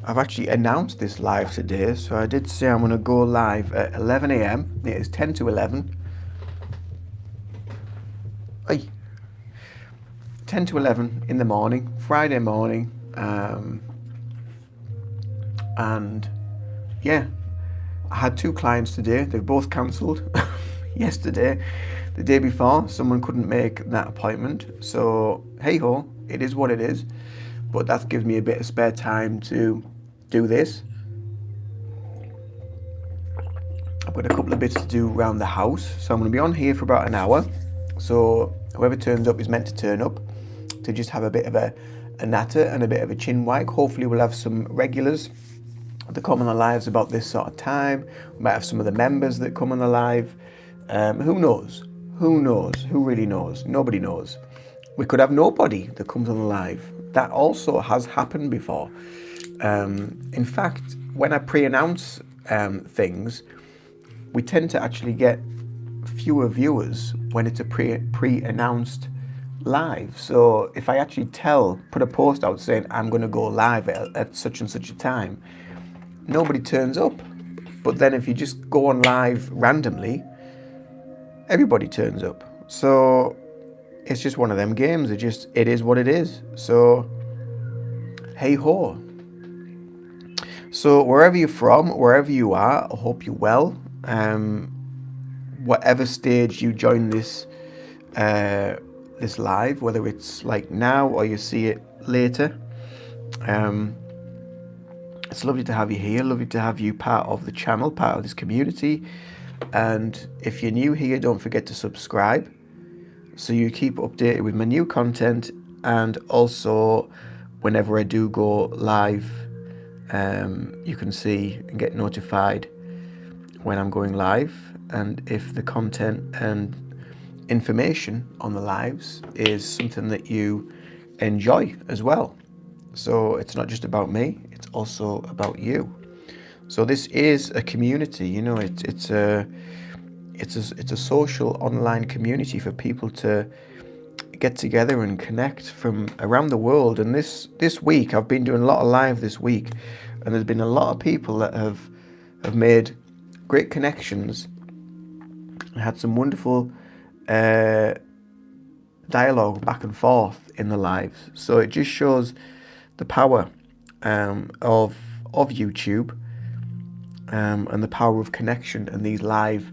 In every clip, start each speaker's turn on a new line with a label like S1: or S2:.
S1: I've actually announced this live today, so I did say I'm going to go live at 11 a.m. It is 10 to 11. Ay, 10 to 11 in the morning, Friday morning. And yeah, I had two clients today. They've both cancelled. Yesterday, the day before, someone couldn't make that appointment. So, hey ho, it is what it is. But that gives me a bit of spare time to do this. I've got a couple of bits to do around the house, so I'm going to be on here for about an hour. So whoever turns up is meant to turn up to just have a bit of a natter and a bit of a chin wag. Hopefully we'll have some regulars that come on the lives about this sort of time. We might have some of the members that come on the live. Who knows? Who knows? Who really knows? Nobody knows. We could have nobody that comes on the live. That also has happened before. In fact, when I pre-announce things, we tend to actually get fewer viewers when it's a pre-announced live. So if I actually put a post out saying I'm going to go live at such and such a time, nobody turns up. But then if you just go on live randomly, everybody turns up. So it's just one of them games. It is what it is. So hey ho. So wherever you're from, wherever you are, I hope you're well. Whatever stage you join this live, whether it's like now or you see it later, it's lovely to have you here. Lovely to have you part of the channel, part of this community. And if you're new here, don't forget to subscribe so you keep updated with my new content. And also, whenever I do go live, you can see and get notified when I'm going live, and if the content and information on the lives is something that you enjoy as well. So it's not just about me, it's also about you. So this is a community, you know, it's a social online community for people to get together and connect from around the world. And this week, I've been doing a lot of live this week, and there's been a lot of people that have made great connections and had some wonderful dialogue back and forth in the lives. So it just shows the power of YouTube and the power of connection and these live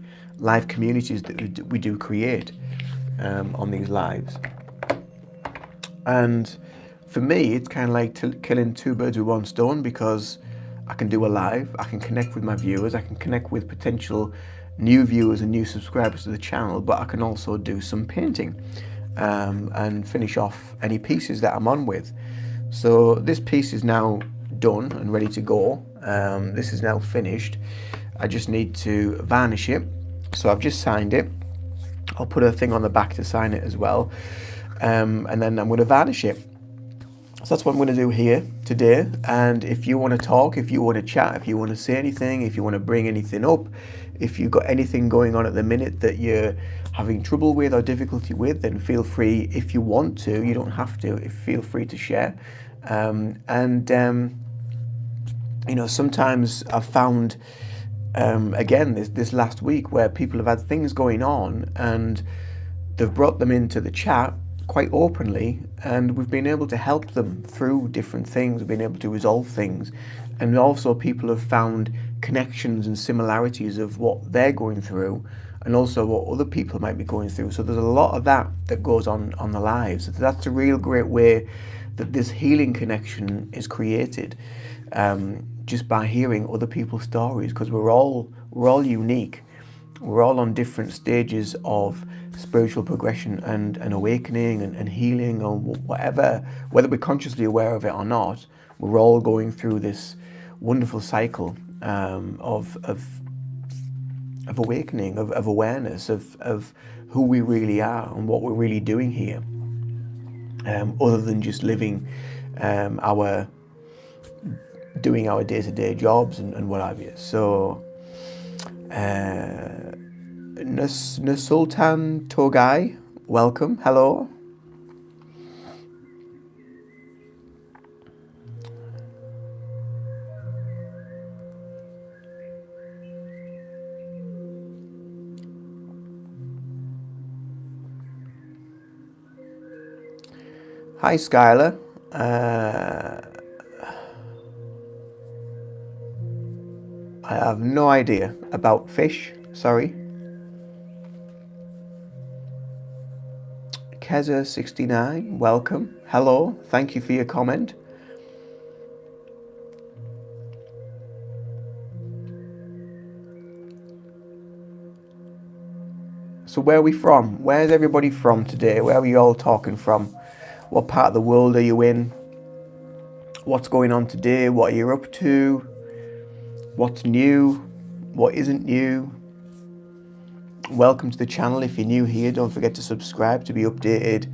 S1: communities that we do create on these lives. And for me, it's kind of like killing two birds with one stone, because I can do a live, I can connect with my viewers, I can connect with potential new viewers and new subscribers to the channel, but I can also do some painting and finish off any pieces that I'm on with. So this piece is now done and ready to go. This is now finished. I just need to varnish it. So I've just signed it. I'll put a thing on the back to sign it as well. And then I'm going to varnish it. So that's what I'm going to do here today. And if you want to talk, if you want to chat, if you want to say anything, if you want to bring anything up, if you've got anything going on at the minute that you're having trouble with or difficulty with, then feel free. If you want to, you don't have to, feel free to share. You know, sometimes I've found, again, this last week, where people have had things going on and they've brought them into the chat quite openly, and we've been able to help them through different things. We've been able to resolve things, and also people have found connections and similarities of what they're going through and also what other people might be going through. So there's a lot of that goes on the lives. So that's a real great way that this healing connection is created, just by hearing other people's stories, because we're all unique. We're all on different stages of spiritual progression and awakening and healing, or whatever, whether we're consciously aware of it or not. We're all going through this wonderful cycle of awakening, of awareness, of who we really are and what we're really doing here, other than just living doing our day-to-day jobs and what have you. So Nusultan Togai, welcome, hello. Hi, Skylar. I have no idea about fish. Sorry. Keza69, welcome. Hello. Thank you for your comment. So where are we from? Where's everybody from today? Where are we all talking from? What part of the world are you in? What's going on today? What are you up to? What's new? What isn't new? Welcome to the channel. If you're new here, don't forget to subscribe to be updated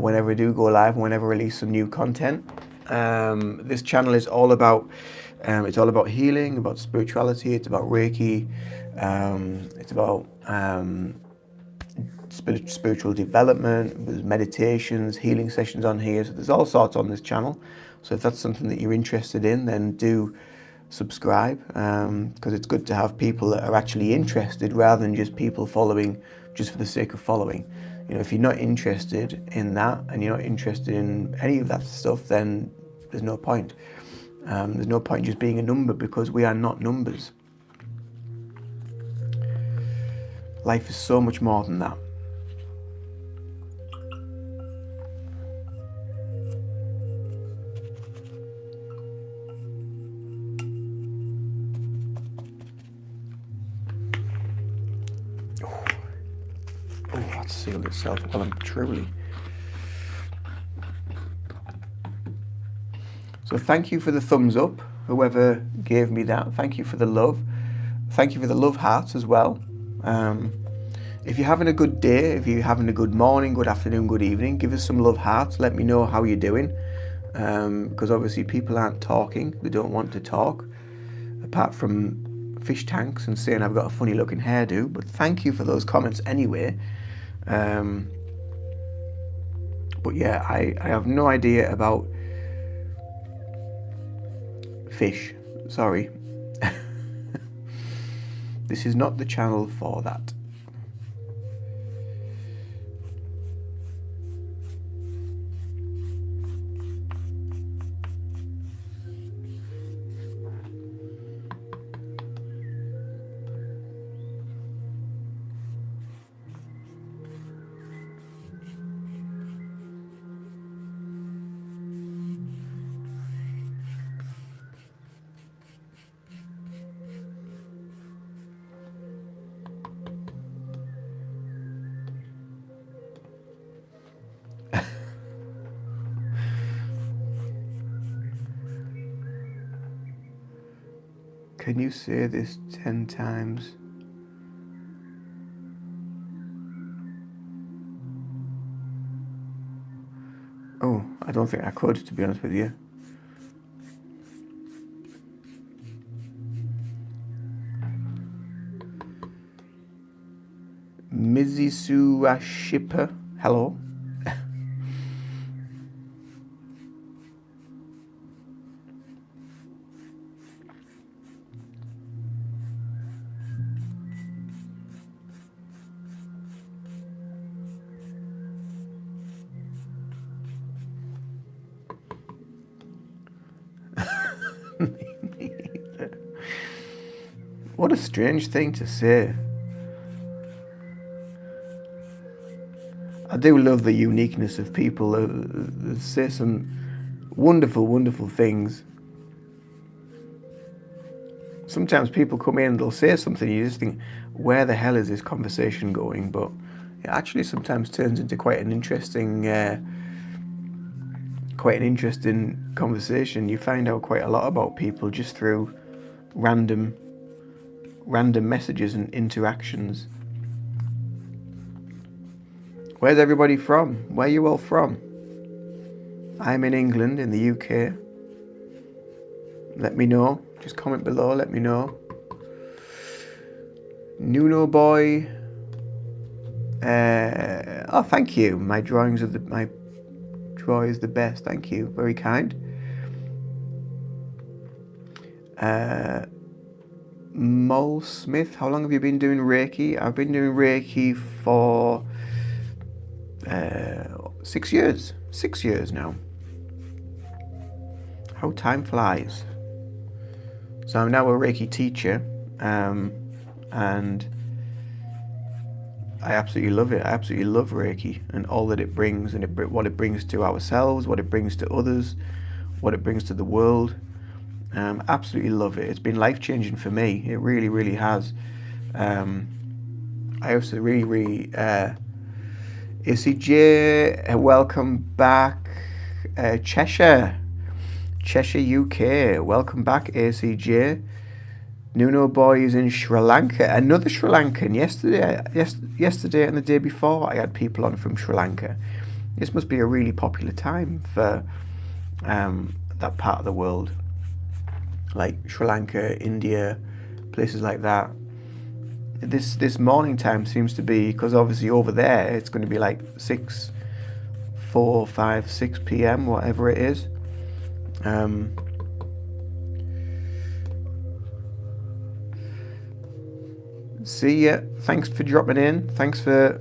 S1: whenever I do go live, whenever I release some new content. This channel is all about healing, about spirituality. It's about Reiki. It's about spiritual development. There's meditations, healing sessions on here. So there's all sorts on this channel. So if that's something that you're interested in, then do subscribe, because it's good to have people that are actually interested rather than just people following just for the sake of following. You know, if you're not interested in that and you're not interested in any of that stuff, then there's no point. There's no point just being a number, because we are not numbers. Life is so much more than that. Oh, that's sealed itself well and truly. So thank you for the thumbs up, whoever gave me that. Thank you for the love. Thank you for the love hearts as well. If you're having a good day, if you're having a good morning, good afternoon, good evening, give us some love hearts. Let me know how you're doing. Because obviously people aren't talking. They don't want to talk. Apart from fish tanks and saying I've got a funny looking hairdo. But thank you for those comments anyway. But yeah, I have no idea about fish. Sorry. This is not the channel for that. Can you say this 10 times? Oh, I don't think I could, to be honest with you. Mizuashippa, hello. What a strange thing to say. I do love the uniqueness of people that say some wonderful, wonderful things. Sometimes people come in, they'll say something, you just think, where the hell is this conversation going? But it actually sometimes turns into quite an interesting conversation. You find out quite a lot about people just through random messages and interactions. Where's everybody from? Where are you all from? I'm in England, in the UK. Let me know. Just comment below, let me know. Nuno boy. Oh, thank you. My draw is the best. Thank you. Very kind. Mole Smith, how long have you been doing Reiki? I've been doing Reiki for 6 years. 6 years now. How time flies. So I'm now a Reiki teacher, and I absolutely love it. I absolutely love Reiki and all that it brings, and what it brings to ourselves, what it brings to others, what it brings to the world. Absolutely love it. It's been life-changing for me. It really, really has. I also really, ACJ, welcome back. Cheshire, UK, welcome back, ACJ. Nuno Boy is in Sri Lanka. Another Sri Lankan. Yesterday and the day before, I had people on from Sri Lanka. This must be a really popular time for that part of the world, like Sri Lanka, India, places like that. This morning time seems to be, because obviously over there it's going to be like 6 p.m, whatever it is. See ya. Thanks for dropping in. Thanks for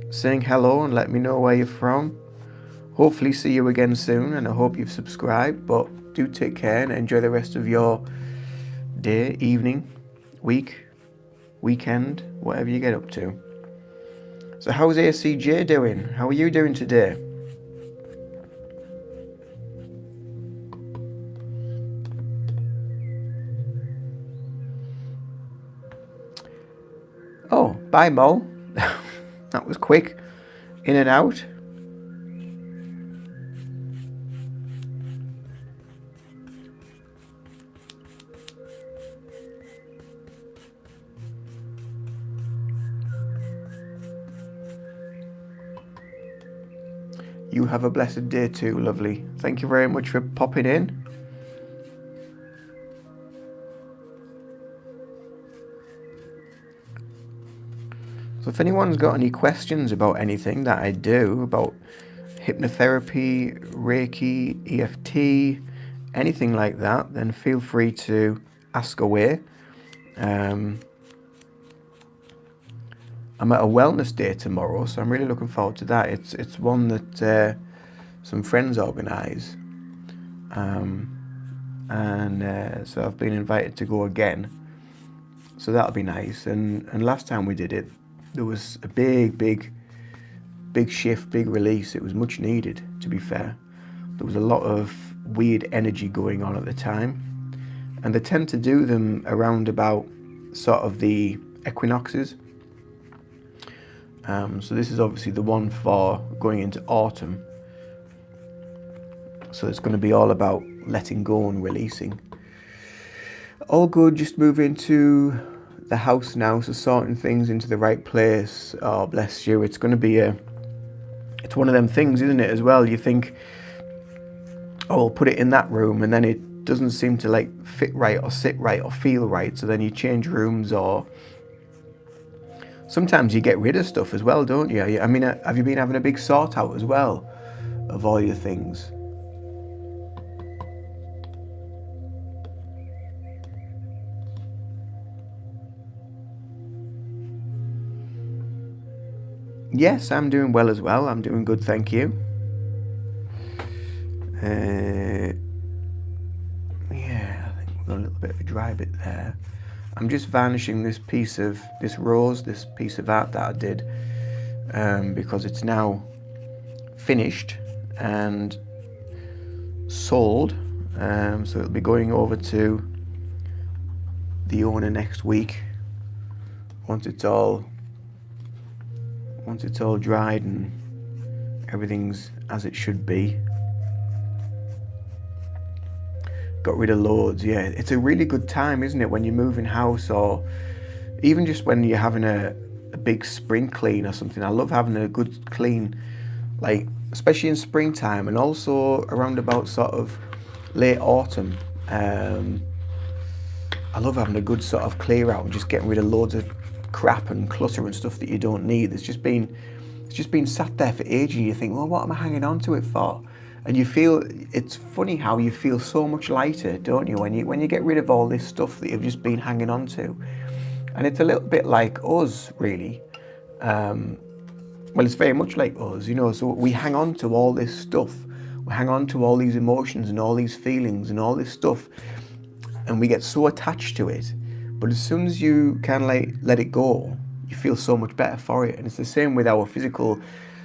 S1: saying hello and let me know where you're from. Hopefully see you again soon, and I hope you've subscribed. But do take care and enjoy the rest of your day, evening, week, weekend, whatever you get up to. So how's ACJ doing? How are you doing today? Oh, bye Mo. That was quick. In and out. You have a blessed day too, lovely. Thank you very much for popping in. So if anyone's got any questions about anything that I do, about hypnotherapy, Reiki, EFT, anything like that, then feel free to ask away. I'm at a wellness day tomorrow, so I'm really looking forward to that. It's one that some friends organise, and so I've been invited to go again. So that'll be nice. And last time we did it, there was a big shift, big release. It was much needed, to be fair. There was a lot of weird energy going on at the time, and they tend to do them around about sort of the equinoxes. So this is obviously the one for going into autumn. So it's going to be all about letting go and releasing. All good, just moving to the house now, so sorting things into the right place. Oh, bless you. It's going to be it's one of them things, isn't it, as well? You think, oh, I'll put it in that room, and then it doesn't seem to like fit right or sit right or feel right. So then you change rooms, or sometimes you get rid of stuff as well, don't you? I mean, have you been having a big sort out as well of all your things? Yes, I'm doing well as well. I'm doing good, thank you. Yeah, I think we've got a little bit of a dry bit there. I'm just varnishing this piece of this piece of art that I did, because it's now finished and sold. So it'll be going over to the owner next week once it's all dried and everything's as it should be. Got rid of loads. Yeah, it's a really good time, isn't it, when you're moving house, or even just when you're having a big spring clean or something. I love having a good clean, like especially in springtime, and also around about sort of late autumn. I love having a good sort of clear out and just getting rid of loads of crap and clutter and stuff that you don't need. It's just been sat there for ages. You think, well, what am I hanging on to it for? And you feel, it's funny how you feel so much lighter, don't you, when you get rid of all this stuff that you've just been hanging on to. And it's a little bit like us, really. Well, it's very much like us, so we hang on to all this stuff. We hang on to all these emotions and all these feelings and all this stuff, and we get so attached to it. But as soon as you kind of like let it go, you feel so much better for it. And it's the same with our physical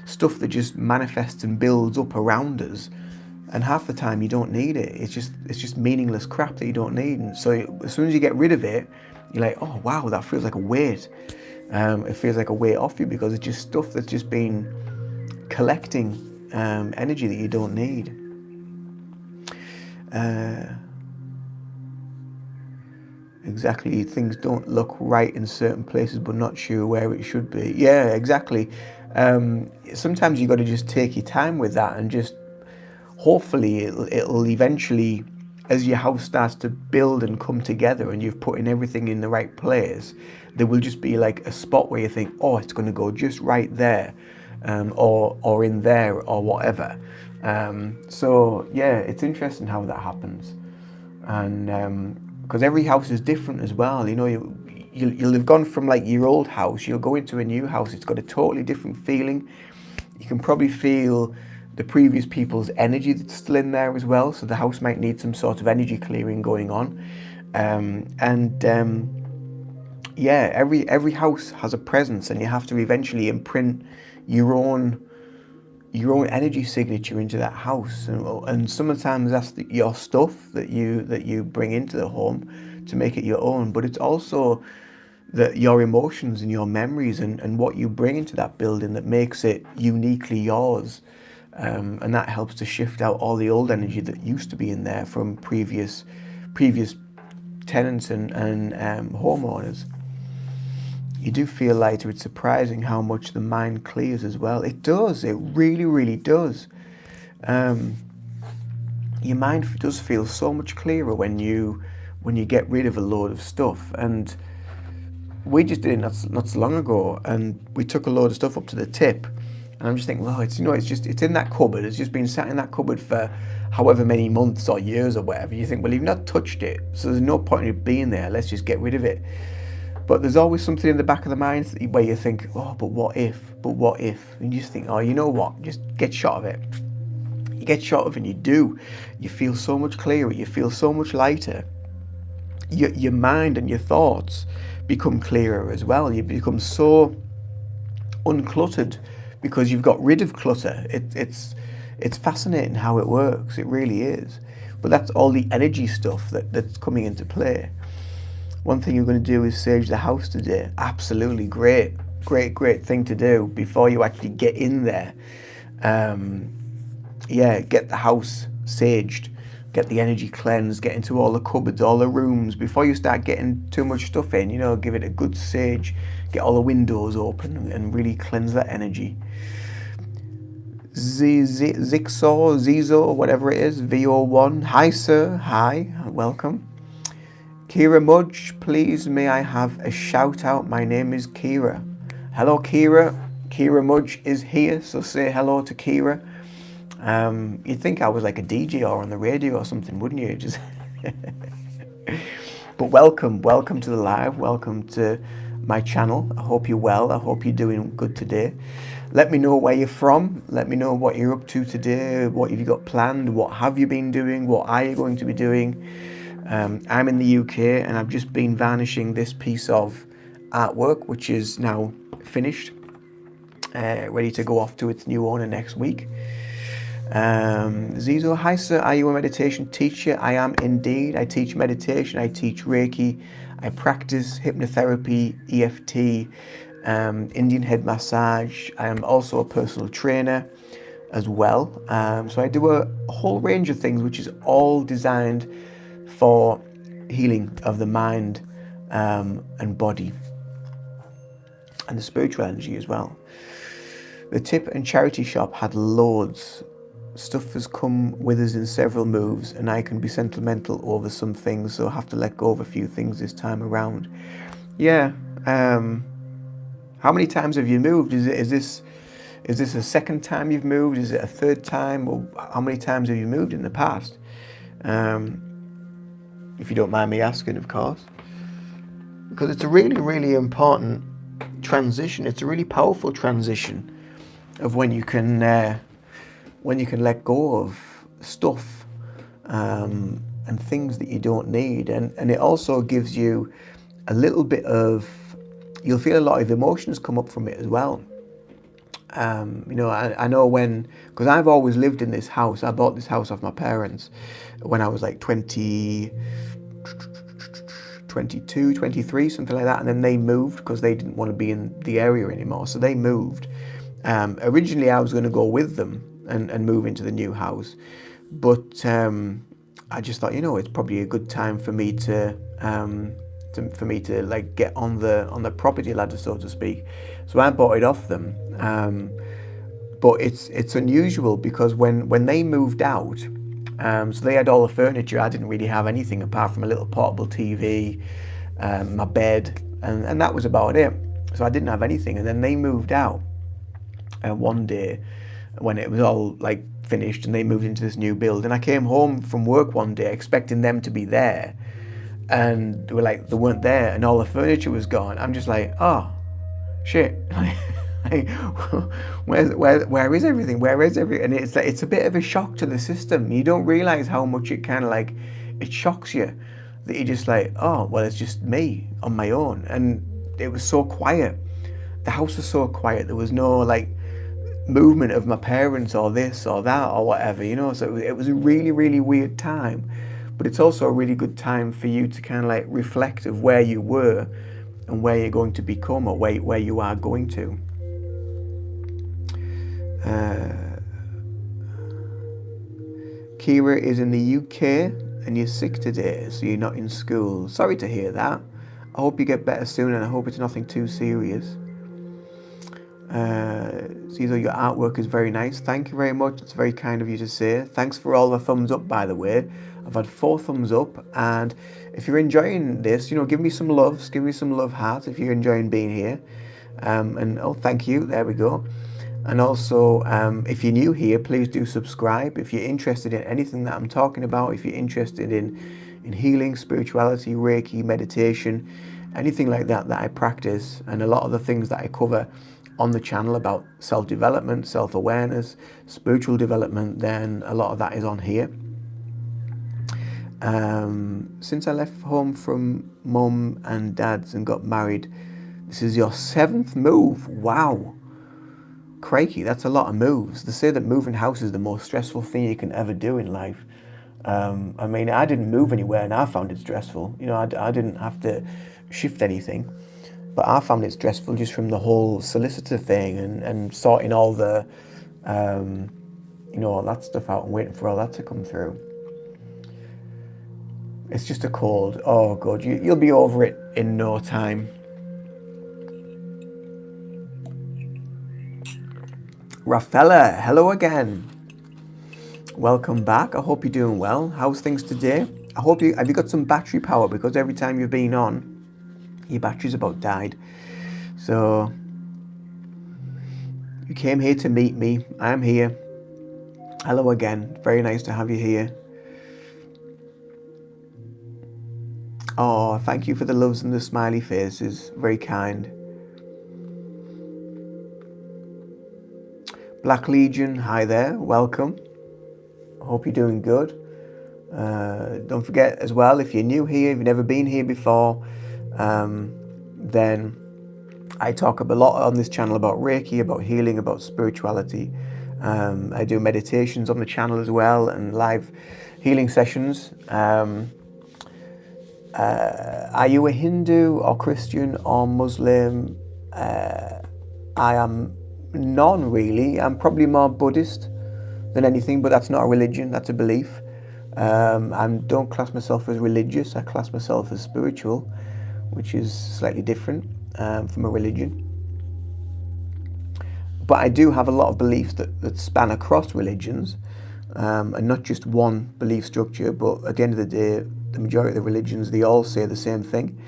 S1: stuff that just manifests and builds up around us. And half the time you don't need it. It's just meaningless crap that you don't need. And so as soon as you get rid of it, you're like, oh wow, that feels like a weight. It feels like a weight off you, because it's just stuff that's just been collecting energy that you don't need. Exactly, things don't look right in certain places, but not sure where it should be. Yeah, exactly. Sometimes you got to just take your time with that, and just hopefully it'll eventually, as your house starts to build and come together and you've put in everything in the right place, there will just be like a spot where you think, oh, it's going to go just right there, or in there, or whatever. So yeah, it's interesting how that happens. And because every house is different as well, you'll have gone from like your old house, you'll go into a new house, it's got a totally different feeling. You can probably feel the previous people's energy that's still in there as well, so the house might need some sort of energy clearing going on. Yeah, every house has a presence, and you have to eventually imprint your own energy signature into that house, and sometimes that's your stuff that you bring into the home to make it your own, but it's also your emotions and your memories and what you bring into that building that makes it uniquely yours. And that helps to shift out all the old energy that used to be in there from previous tenants and homeowners. You do feel lighter. It's surprising how much the mind clears as well. It does. It really, really does. Your mind does feel so much clearer when you get rid of a load of stuff. And we just did it not so long ago, and we took a load of stuff up to the tip. And I'm just thinking, well, it's in that cupboard. It's just been sat in that cupboard for however many months or years or whatever. You think, well, you've not touched it, so there's no point in it being there. Let's just get rid of it. But there's always something in the back of the mind where you think, oh, but what if? But what if? And you just think, oh, you know what? Just get shot of it. You get shot of, and you do. You feel so much clearer. You feel so much lighter. Your mind and your thoughts become clearer as well. You become so uncluttered because you've got rid of clutter. It's fascinating how it works. It really is. But that's all the energy stuff that's coming into play. One thing you're going to do is sage the house today. Absolutely great thing to do before you actually get in there. Get the house saged, get the energy cleansed, get into all the cupboards, all the rooms. Before you start getting too much stuff in, give it a good sage, get all the windows open and really cleanse that energy. Zizo, whatever it is, VO1. Hi sir, hi, welcome. Kira Mudge, please may I have a shout out? My name is Kira. Hello Kira. Kira Mudge is here, so say hello to Kira. You'd think I was like a DJ or on the radio or something, wouldn't you? Just But welcome to the live, welcome to my channel. I hope you're well, I hope you're doing good today. Let me know where you're from, let me know what you're up to today, what have you got planned, what have you been doing, what are you going to be doing. I'm in the UK and I've just been varnishing this piece of artwork, which is now finished, ready to go off to its new owner next week. Zizo, hi sir, are you a meditation teacher? I am indeed. I teach meditation, I teach Reiki, I practice hypnotherapy, EFT, Indian head massage. I am also a personal trainer as well. So I do a whole range of things, which is all designed for healing of the mind and body and the spiritual energy as well. The tip and charity shop had loads. Stuff has come with us in several moves, and I can be sentimental over some things, so I have to let go of a few things this time around. Yeah. How many times have you moved? Is this a second time you've moved? Is it a third time? Or how many times have you moved in the past? If you don't mind me asking, of course. Because it's a really, really important transition. It's a really powerful transition. of when you can let go of stuff and things that you don't need, and it also gives you a little bit of, you'll feel a lot of emotions come up from it as well. I know because I've always lived in this house. I bought this house off my parents when I was like 22, 23, something like that. And then they moved because they didn't want to be in the area anymore. So they moved. Originally, I was going to go with them and move into the new house. But I just thought, it's probably a good time for me to like get on the property ladder, so to speak. So I bought it off them. But it's unusual because when they moved out, so they had all the furniture. I didn't really have anything apart from a little portable TV, my bed, and that was about it. So I didn't have anything. And then they moved out one day when it was all like finished, and they moved into this new build. And I came home from work one day expecting them to be there, and they weren't there, and all the furniture was gone. I'm just like, oh shit. Where is everything? And it's a bit of a shock to the system. You don't realize how much it kind of like, it shocks you that you're just like, oh well, it's just me on my own. And it was so quiet. The house was so quiet. There was no like movement of my parents or this or that or whatever, so it was a really, really weird time. But it's also a really good time for you to kind of like reflect of where you were and where you're going to become, or where you are going to. Kira is in the UK and you're sick today, so you're not in school. Sorry to hear that. I hope you get better soon, and I hope it's nothing too serious. Caesar, your artwork is very nice. Thank you very much. It's very kind of you to say. Thanks for all the thumbs up, by the way. I've had 4 thumbs up, and if you're enjoying this, give me some loves, give me some love hearts if you're enjoying being here. And thank you. There we go. And also, if you're new here, please do subscribe. If you're interested in anything that I'm talking about, if you're interested in healing, spirituality, Reiki, meditation, anything like that I practice, and a lot of the things that I cover on the channel about self-development, self-awareness, spiritual development, then a lot of that is on here. Since I left home from mum and dad's and got married, this is your 7th move. Wow. Crikey, that's a lot of moves. They say that moving house is the most stressful thing you can ever do in life. I mean, I didn't move anywhere and I found it stressful. I didn't have to shift anything, but I found it stressful just from the whole solicitor thing and sorting all the, all that stuff out and waiting for all that to come through. It's just a cold. Oh, God, you'll be over it in no time. Rafaela, hello again. Welcome back. I hope you're doing well. How's things today? Have you got some battery power? Because every time you've been on, your battery's about died. So you came here to meet me. I'm here. Hello again. Very nice to have you here. Oh, thank you for the loves and the smiley faces. Very kind. Black Legion, hi there, welcome. Hope you're doing good. Don't forget as well, if you're new here, if you've never been here before, then I talk a lot on this channel about Reiki, about healing, about spirituality. I do meditations on the channel as well and live healing sessions. Are you a Hindu or Christian or Muslim? I am none really. I'm probably more Buddhist than anything, but that's not a religion, that's a belief. I don't class myself as religious, I class myself as spiritual, which is slightly different from a religion. But I do have a lot of beliefs that span across religions, and not just one belief structure, but at the end of the day, the majority of the religions, they all say the same thing.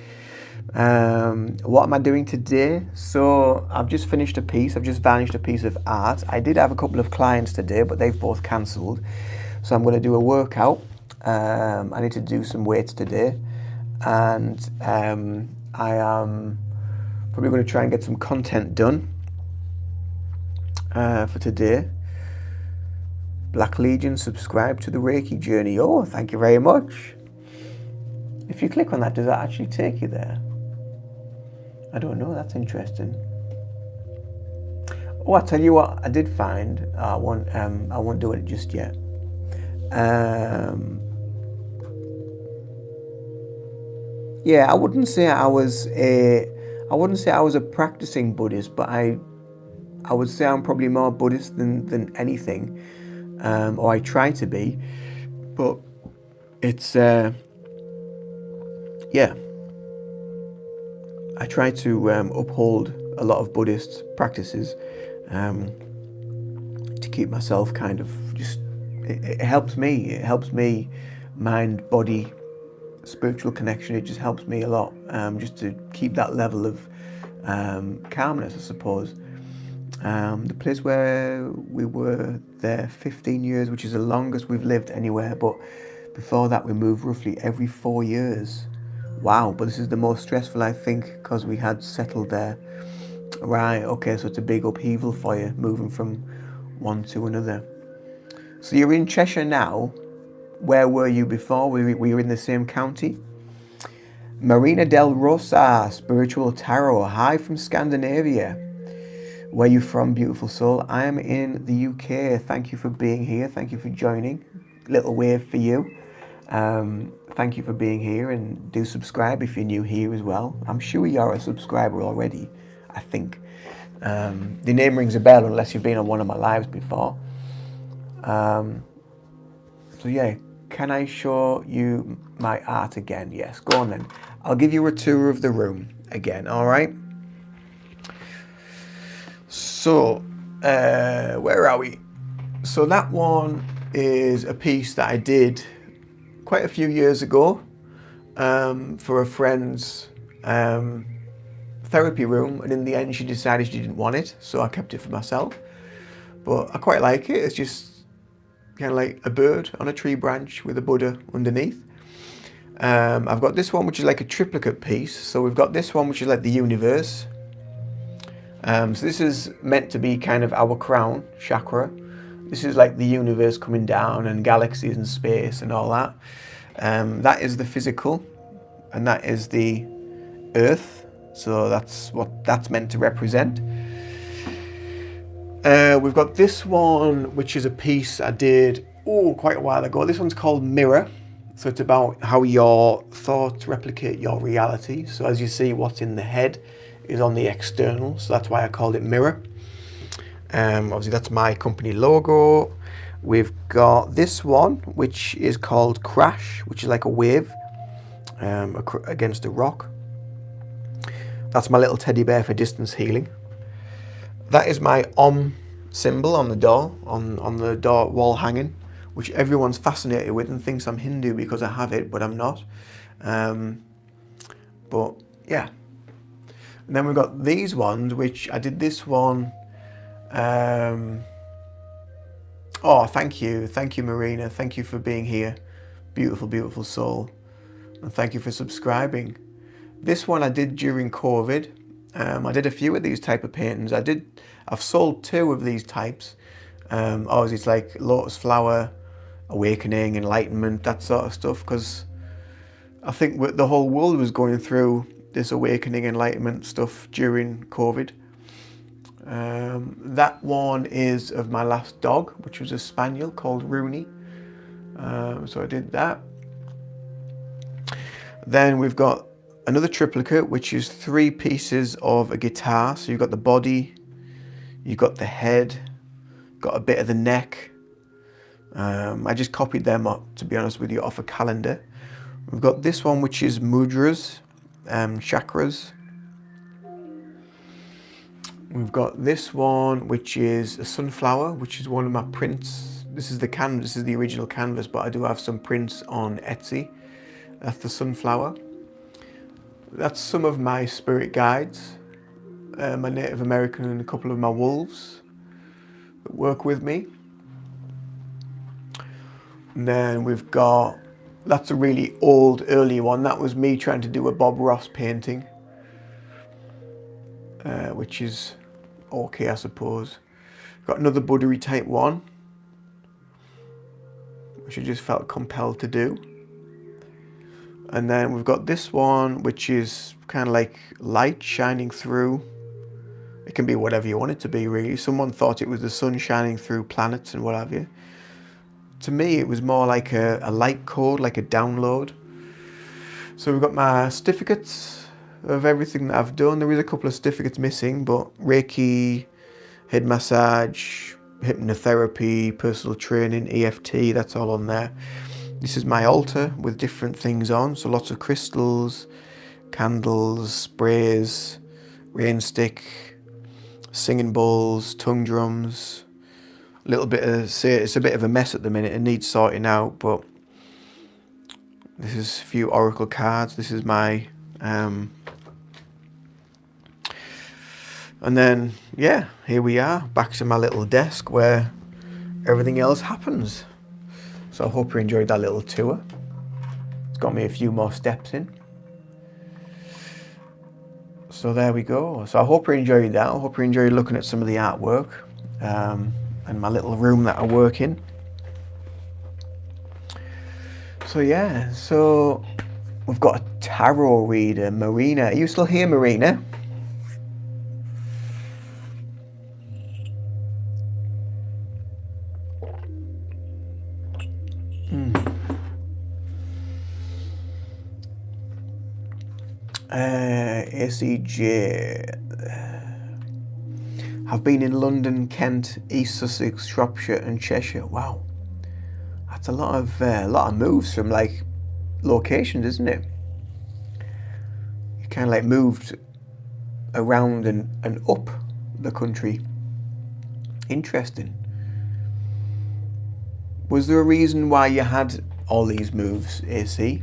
S1: What am I doing today? So I've just finished a piece, I've just varnished a piece of art. I did have a couple of clients today, but they've both cancelled. So I'm going to do a workout. I need to do some weights today. And I am probably going to try and get some content done. for today. Black Legion, subscribe to the Reiki journey. Oh, thank you very much. If you click on that, does that actually take you there? I don't know, that's interesting. Oh, I tell you what, I did find. I won't do it just yet. Yeah, I wouldn't say I was a practicing Buddhist, but I would say I'm probably more Buddhist than anything, or I try to be. But it's yeah, I try to uphold a lot of Buddhist practices to keep myself kind of just. It helps me. It helps me, mind, body, spiritual connection. It just helps me a lot, just to keep that level of calmness, I suppose. The place where we were there 15 years, which is the longest we've lived anywhere, but before that we moved roughly every 4 years. Wow, but this is the most stressful, I think, because we had settled there. Right, okay, so it's a big upheaval for you, moving from one to another. So you're in Cheshire now. Where were you before? Were you in the same county? Marina del Rosa, Spiritual Tarot. Hi from Scandinavia. Where are you from, beautiful soul? I am in the UK. Thank you for being here. Thank you for joining. Little wave for you. Thank you for being here, and do subscribe if you're new here as well. I'm sure you're a subscriber already, I think. The name rings a bell unless you've been on one of my lives before. So yeah, can I show you my art again? Yes, go on then. I'll give you a tour of the room again, all right? So, where are we? So that one is a piece that I did quite a few years ago for a friend's therapy room, and in the end she decided she didn't want it, so I kept it for myself. But I quite like it. It's just kind of like a bird on a tree branch with a Buddha underneath. I've got this one which is like a triplicate piece. So we've got this one which is like the universe. So this is meant to be kind of our crown chakra. This is like the universe coming down and galaxies and space and all that. That is the physical, and that is the earth. So that's what that's meant to represent. We've got this one, which is a piece I did quite a while ago. This one's called Mirror. So it's about how your thoughts replicate your reality. So as you see, what's in the head is on the external. So that's why I called it Mirror. Obviously, that's my company logo. We've got this one, which is called Crash, which is like a wave against a rock. That's my little teddy bear for distance healing. That is my Om symbol on the door, on the door wall hanging, which everyone's fascinated with and thinks I'm Hindu because I have it, but I'm not. But yeah. And then we've got these ones, which I did this one. Oh, thank you, Marina. Thank you for being here. Beautiful, beautiful soul. And thank you for subscribing. This one I did during COVID. I did a few of these type of paintings. I've sold 2 of these types. It's like lotus flower, awakening, enlightenment, that sort of stuff. Because I think the whole world was going through this awakening, enlightenment stuff during COVID. That one is of my last dog, which was a spaniel called Rooney. So I did that. Then we've got another triplicate, which is 3 pieces of a guitar. So you've got the body, you've got the head, got a bit of the neck. I just copied them up, to be honest with you, off a calendar. We've got this one, which is mudras, chakras. We've got this one, which is a sunflower, which is one of my prints. This is the canvas, this is the original canvas, but I do have some prints on Etsy. That's the sunflower. That's some of my spirit guides, my Native American and a couple of my wolves that work with me. And then we've got, that's a really old, early one. That was me trying to do a Bob Ross painting, which is okay, I suppose. Got another Buddery Type 1, which I just felt compelled to do. And then we've got this one, which is kind of like light shining through. It can be whatever you want it to be, really. Someone thought it was the sun shining through planets and what have you. To me, it was more like a light code, like a download. So we've got my certificates of everything that I've done. There is a couple of certificates missing, but Reiki, head massage, hypnotherapy, personal training, EFT, that's all on there. This is my altar with different things on, so lots of crystals, candles, sprays, rain stick, singing bowls, tongue drums. A little bit of, it's a bit of a mess at the minute, it needs sorting out, but this is a few oracle cards. This is my, and then, yeah, here we are, back to my little desk where everything else happens. So I hope you enjoyed that little tour. It's got me a few more steps in. So there we go. So I hope you enjoyed that. I hope you enjoyed looking at some of the artwork and my little room that I work in. So yeah, so we've got a tarot reader, Marina. Are you still here, Marina? ACJ. I've been in London, Kent, East Sussex, Shropshire and Cheshire. Wow. That's a lot of moves from like locations, isn't it? You kind of like moved around and up the country. Interesting. Was there a reason why you had all these moves, AC?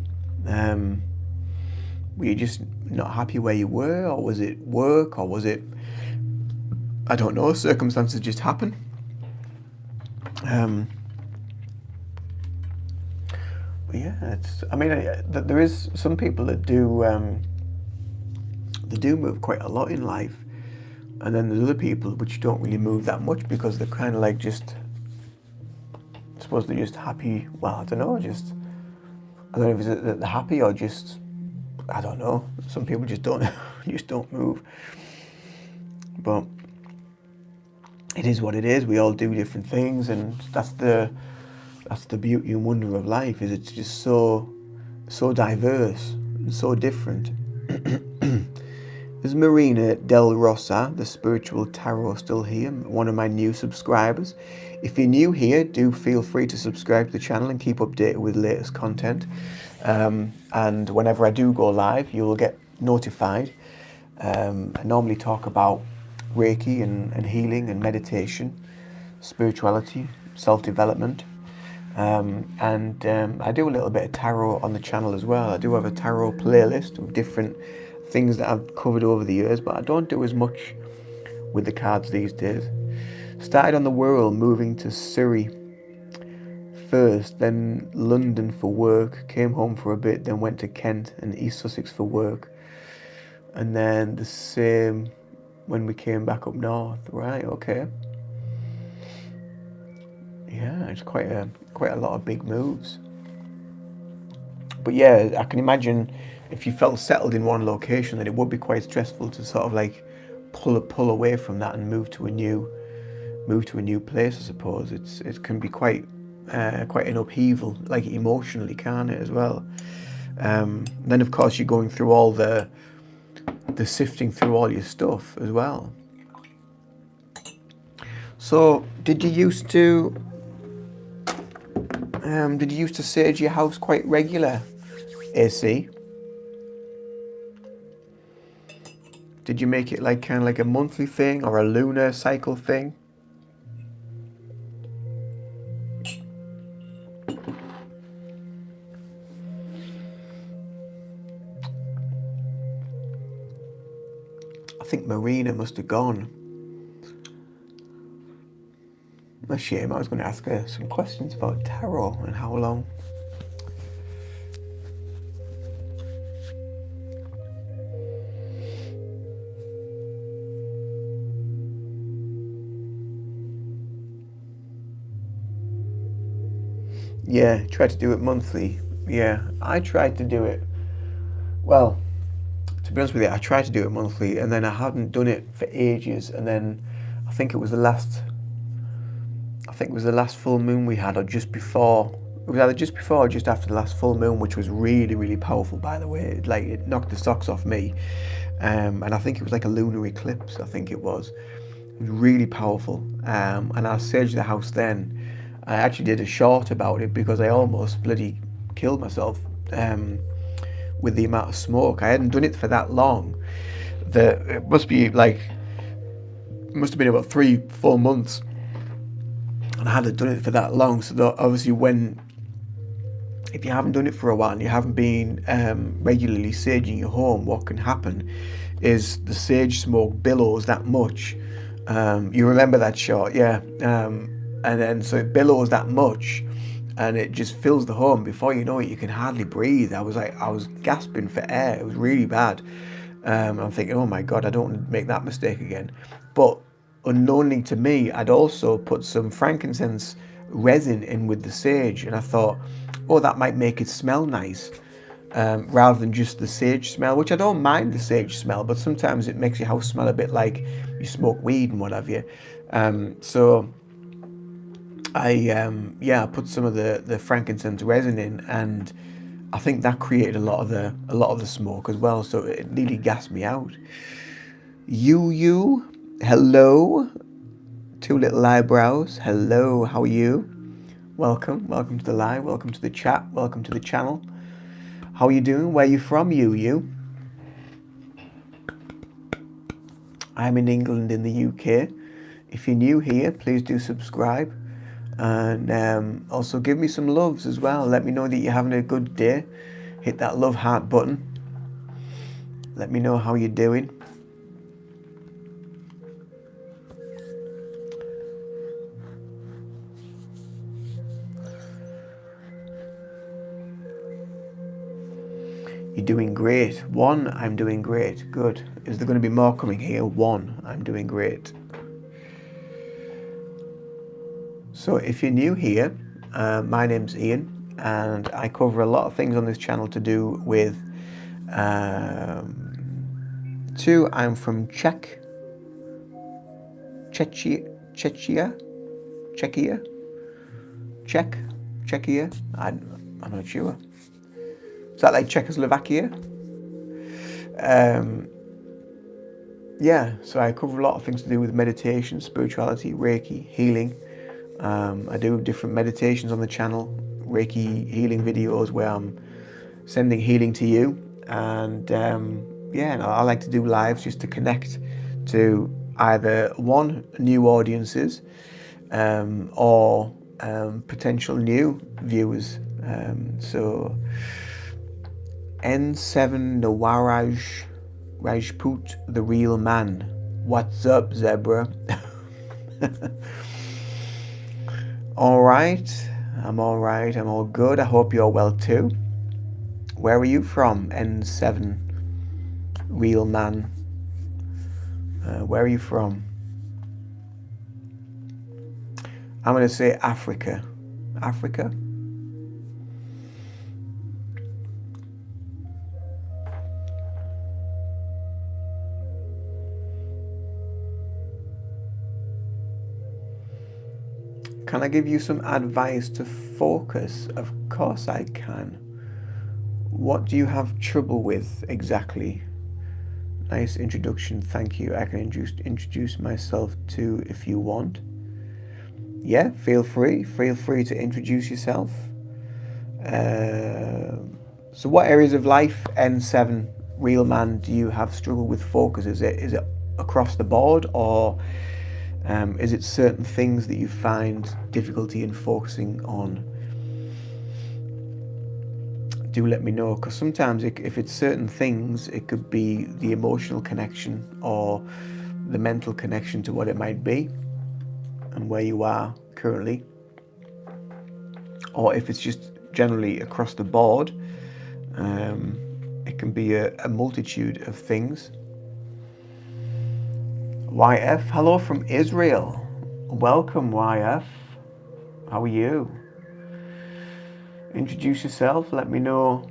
S1: Were you just not happy where you were, or was it work, or was it, I don't know, circumstances just happen? Yeah, I mean, there is some people that do move quite a lot in life, and then there's other people which don't really move that much because they're kind of like just, I suppose they're just happy. Well, I don't know if it's that they're happy or just, I don't know. Some people just don't move. But it is what it is. We all do different things, and that's the beauty and wonder of life. Is it's just so diverse and so different. There's Marina Del Rosa, the Spiritual Tarot, still here, one of my new subscribers. If you're new here, do feel free to subscribe to the channel and keep updated with latest content. And whenever I do go live, you will get notified. I normally talk about Reiki and healing and meditation, spirituality, self-development. And I do a little bit of tarot on the channel as well. I do have a tarot playlist of different things that I've covered over the years, but I don't do as much with the cards these days. Started on the Wirral, moving to Surrey first, then London for work, came home for a bit, then went to Kent and East Sussex for work, and then the same when we came back up north. Right, okay. Yeah, it's quite a lot of big moves. But yeah, I can imagine if you felt settled in one location, that it would be quite stressful to sort of like pull away from that and move to a new place. I suppose it can be quite an upheaval, like emotionally, can't it, as well? Then of course you're going through all the sifting through all your stuff as well. So did you used to sage your house quite regular, AC? Did you make it like kind of like a monthly thing or a lunar cycle thing? I think Marina must have gone. A shame. I was going to ask her some questions about tarot and how long. Yeah, try to do it monthly. Yeah, I tried to do it. Well, to be honest with you, I tried to do it monthly, and then I hadn't done it for ages. And then I think it was the last. I think it was the last full moon we had, or just before. It was either just before or just after the last full moon, which was really, really powerful. By the way, it knocked the socks off me. And I think it was like a lunar eclipse. I think it was. It was really powerful. And I saged the house then. I actually did a short about it because I almost bloody killed myself with the amount of smoke. I hadn't done it for that long. It must be like, it must have been about 3-4 months, and I hadn't done it for that long. So that obviously, if you haven't done it for a while and you haven't been regularly saging your home, what can happen is the sage smoke billows that much. You remember that shot, yeah? And then so it billows that much, and it just fills the home. Before you know it, you can hardly breathe. I was gasping for air. It was really bad. I'm thinking, oh my God, I don't want to make that mistake again. But unknowingly to me, I'd also put some frankincense resin in with the sage, and I thought, oh, that might make it smell nice, rather than just the sage smell, which I don't mind the sage smell, but sometimes it makes your house smell a bit like you smoke weed and what have you. So I put some of the frankincense resin in, and I think that created a lot of the smoke as well. So it nearly gassed me out. You, hello. Two little eyebrows. Hello, how are you? Welcome to the live. Welcome to the chat. Welcome to the channel. How are you doing? Where are you from, you? I'm in England in the UK. If you're new here, please do subscribe. And also give me some loves as well. Let me know that you're having a good day. Hit that love heart button. Let me know how you're doing. You're doing great. One, I'm doing great. Good. Is there going to be more coming here? One, I'm doing great. So if you're new here, my name's Ian, and I cover a lot of things on this channel to do with two, I'm from Czechia. I'm not sure. Is that like Czechoslovakia? Yeah, so I cover a lot of things to do with meditation, spirituality, Reiki, healing. I do different meditations on the channel, Reiki healing videos where I'm sending healing to you. And I like to do lives just to connect to either one, new audiences, or potential new viewers. So N7 Nawaraj Rajput, the real man. What's up, Zebra? All right, I'm all good. I hope you're well too. Where are you from, N7 real man? Where are you from? I'm going to say Africa. Africa? Can I give you some advice to focus? Of course I can. What do you have trouble with exactly? Nice introduction, thank you. I can introduce myself too if you want. Yeah, feel free to introduce yourself. So what areas of life, N7 real man, do you have struggle with focus? Is it across the board, or is it certain things that you find difficulty in focusing on? Do let me know, because sometimes if it's certain things, it could be the emotional connection or the mental connection to what it might be and where you are currently. Or if it's just generally across the board, it can be a multitude of things. YF, hello from Israel. Welcome, YF. How are you? Introduce yourself. Let me know.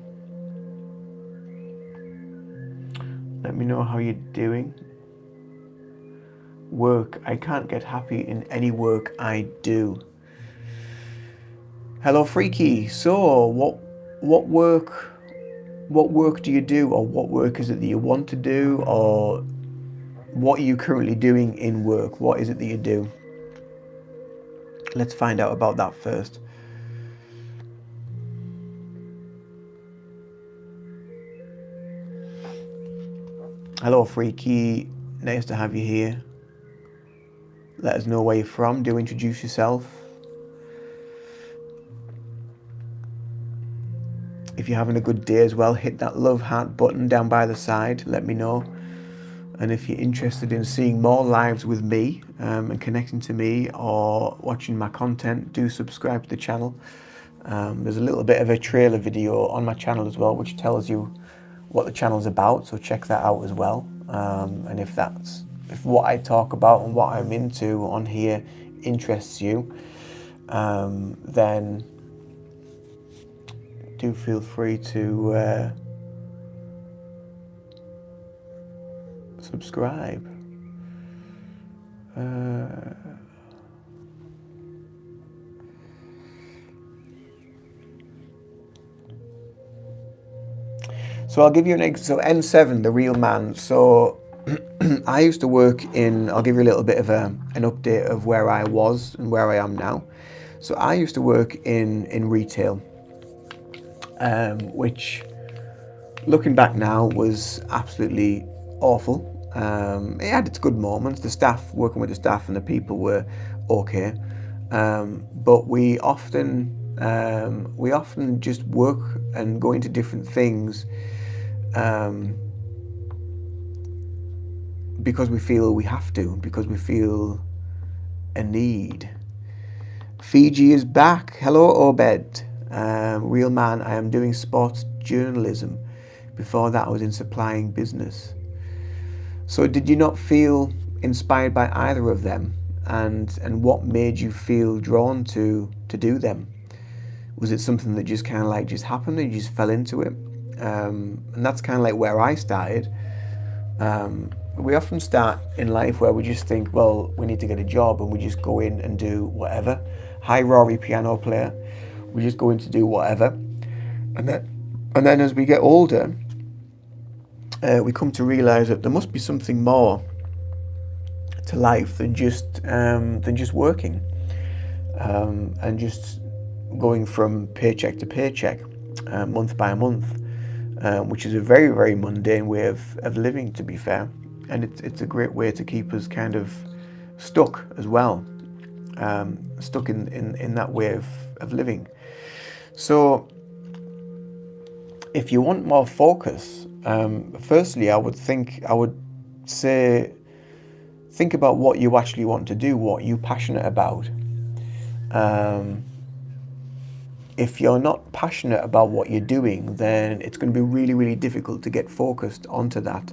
S1: Let me know how you're doing. Work. I can't get happy in any work I do. Hello, Freaky. So, what work do you do, or what work is it that you want to do, or what are you currently doing in work? What is it that you do? Let's find out about that first. Hello, Freaky. Nice to have you here. Let us know where you're from. Do introduce yourself. If you're having a good day as well, hit that love heart button down by the side. Let me know. And if you're interested in seeing more lives with me and connecting to me or watching my content, do subscribe to the channel. There's a little bit of a trailer video on my channel as well, which tells you what the channel's about, so check that out as well. And if what I talk about and what I'm into on here interests you, then do feel free to subscribe. So I'll give you so N7, the real man. So I used to work I'll give you a little bit of an update of where I was and where I am now. So I used to work in retail, which looking back now was absolutely awful. It had its good moments. Working with the staff and the people were okay. But we often just work and go into different things because we feel we have to, because we feel a need. Fiji is back. Hello, Obed. Real man, I am doing sports journalism. Before that, I was in supplying business. So did you not feel inspired by either of them? And what made you feel drawn to do them? Was it something that just kind of just happened and you just fell into it? And that's kind of like where I started. We often start in life where we just think, well, we need to get a job, and we just go in and do whatever. Hi, Rory, piano player. We just go in to do whatever. And then as we get older, we come to realise that there must be something more to life than just working and just going from paycheck to paycheck, month by month, which is a very, very mundane way of living, to be fair. And it's a great way to keep us kind of stuck as well, stuck in that way of living. So if you want more focus, firstly, I would say think about what you actually want to do, what you're passionate about. If you're not passionate about what you're doing, then it's going to be really, really difficult to get focused onto that.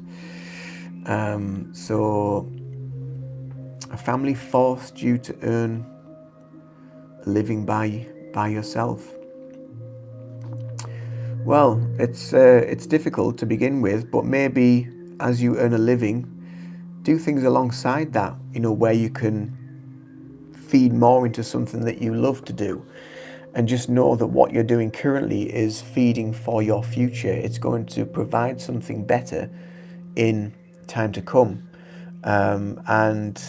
S1: So a family forced you to earn a living by yourself. Well, it's difficult to begin with, but maybe as you earn a living, do things alongside that, where you can feed more into something that you love to do. And just know that what you're doing currently is feeding for your future. It's going to provide something better in time to come. And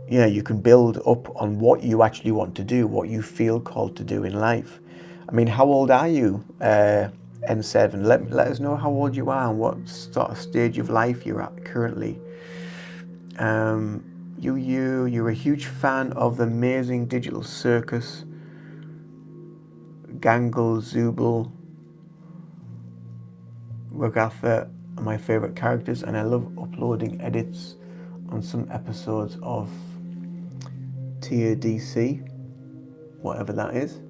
S1: yeah, you can build up on what you actually want to do, what you feel called to do in life. I mean, how old are you, N7? Let us know how old you are and what sort of stage of life you're at currently. You're a huge fan of the amazing Digital Circus. Gangle, Zubul, Rogatha are my favourite characters, and I love uploading edits on some episodes of Tier DC, whatever that is.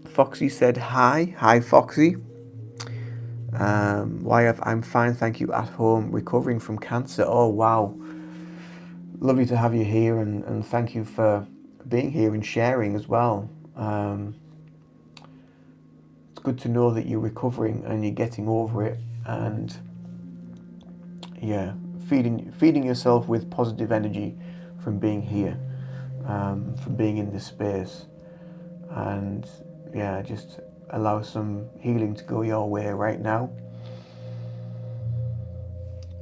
S1: Foxy said hi. Hi, Foxy. I'm fine, thank you, at home, recovering from cancer. Oh, wow. Lovely to have you here, and thank you for being here and sharing as well. Um, it's good to know that you're recovering and you're getting over it, and yeah, feeding yourself with positive energy from being here, from being in this space, and yeah, just allow some healing to go your way right now,